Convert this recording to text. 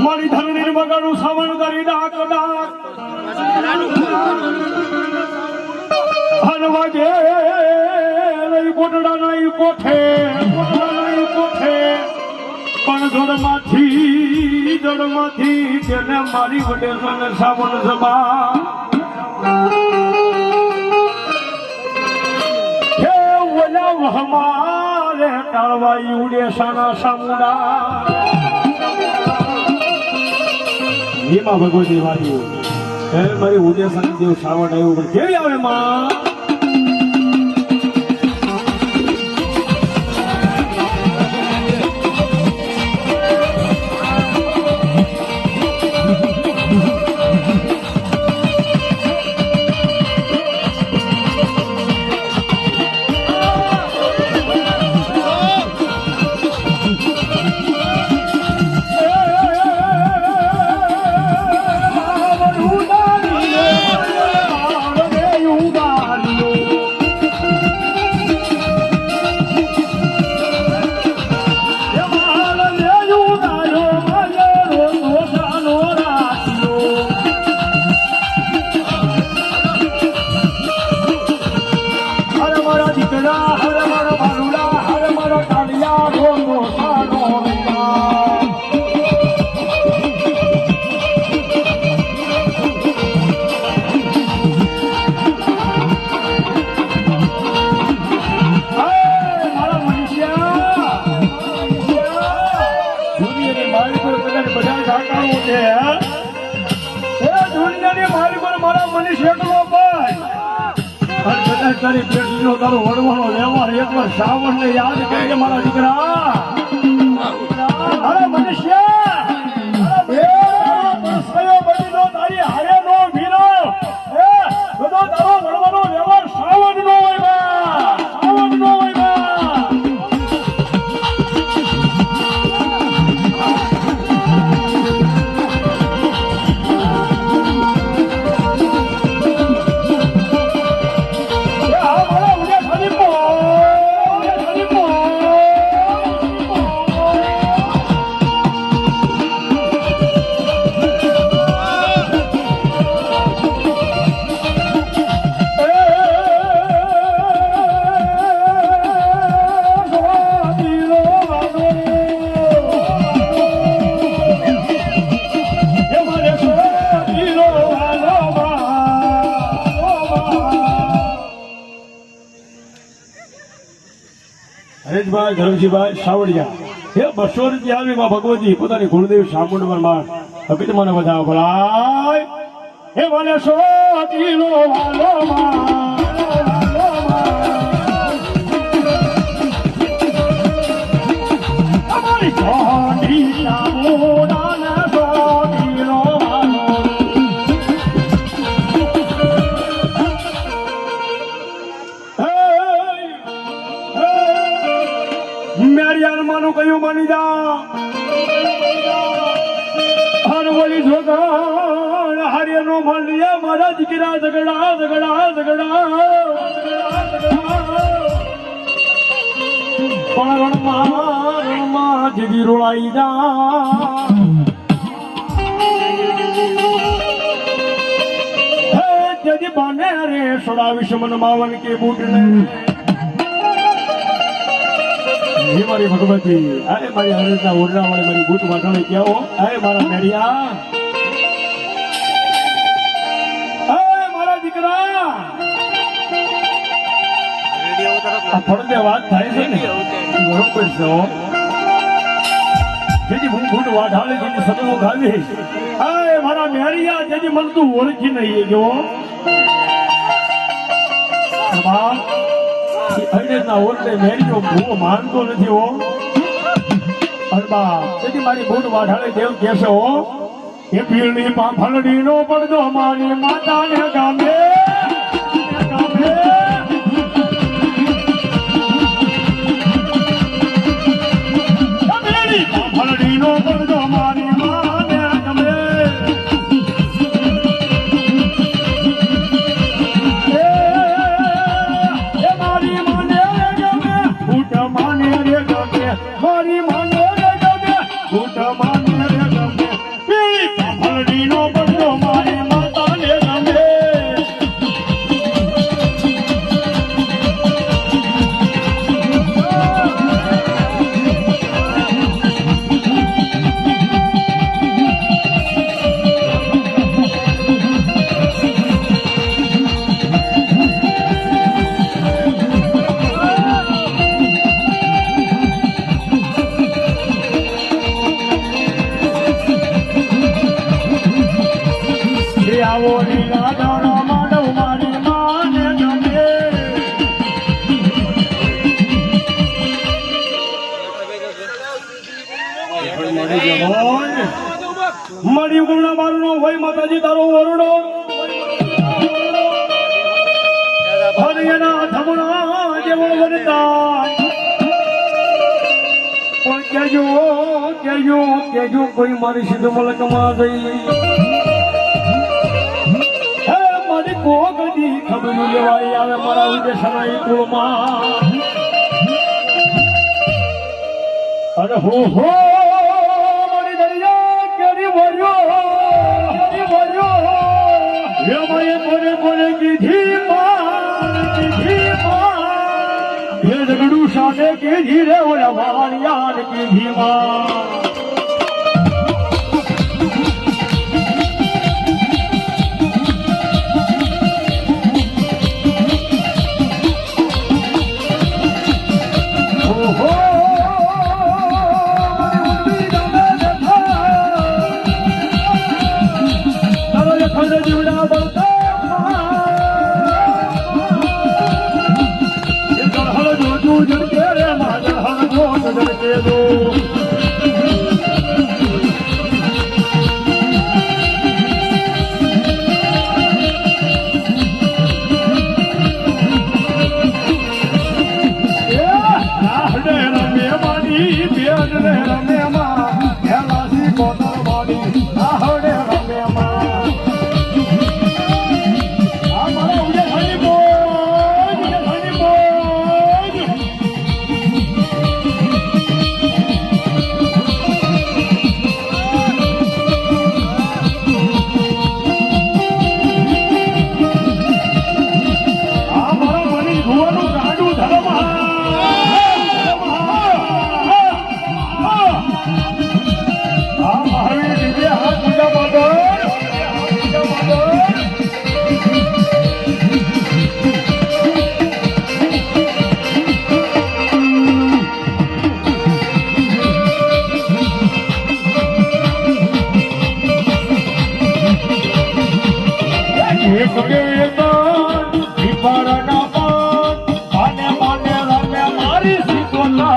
મારી ધરણી મગાનું સાવણ કરી ડાક ડાક હલવાજે લઈ કોટડા નહીં કોઠે પણ જળમાંથી તેને મારી વડે સાવણ જબા હે ઓલા હમારે ટાળવાઈ ઉડે સાના સામુડા એમાં ભગવતી વાળી મારી ઉદય દેવ શ્રાવણ આવ્યું પણ કેવી આવે માં તારો વડવાનો વ્યવહાર એકવાર શ્રાવણ ને યાદ કરજે મારા દીકરા અરે મનુષ્ય તારી હારે નો ભીનો બધો તારો વડવાનો વ્યવહાર શ્રાવણ નો હોય શ્રાવણ નો હોય હરેશભાઈ ધરમજીભાઈ સાવડિયા હે 200 રૂપિયા આવી માં ભગવતી પોતાની ગુરુદેવ સામુંડમાં માર હકીત મને બધા ભલાય હે મને સો કિલો વાલો અમારી જોડી સામુંડા સો કિલો માનું કયું માની જા કોણ હાર્યનો મળીએ મારા દીકરા ઝઘડા ઝઘડા ઝઘડા પણ રણમાં જેવી રોળાઈ જા જજી બને રે સોડાવીશ મન માવન કે બૂટને હે મારી ભગવતી અરે મારી હરેશના ઓરડા વાળી મારી બૂટ વાટણે કેવો અરે મારા મેરિયા અરે મારા દીકરા આ ફળદે વાત થાય છે ને બરોબર છે જેજી હું બૂટ વાઢાળી જેની સદમો ગાવી અરે મારા મેરિયા જેજી મન તું ઓળખી નહીં જો મેરીનો ભૂવો માનતો નથી હો મારી બૂટ વાઢાળી દેવ કેસે હો એ પીળની પાંફળડી નો પડદો મારી માતાને ગામે પાંફળડી નો પડદો મારી માને ગમે મારી માને રે ગમે બૂટ માને રે ગમે પીળી પાંફળડી નો પડદો મારી માતાને ગમે આવો લીલા દાણા માનવ મારી માને ગમે મળી ગુણા મારનો હોય માતાજી તારો ઓરડો હરિયના ધમણા જેવો વરતા પણ કેજો કેજો કેજો કોઈ મારી સિદ્ધ મલકમાં જઈ કોગડી ખબર લેવાય આવે મારા ઉદે સનાઈ કુળમાં અરે હો મારી દરિયા કેરી વર્યો હે ભાઈ કોને કીધી હે ઝઘડું સાને કીધી રે ઓલા વાણિયાન કીધી માં રમે માની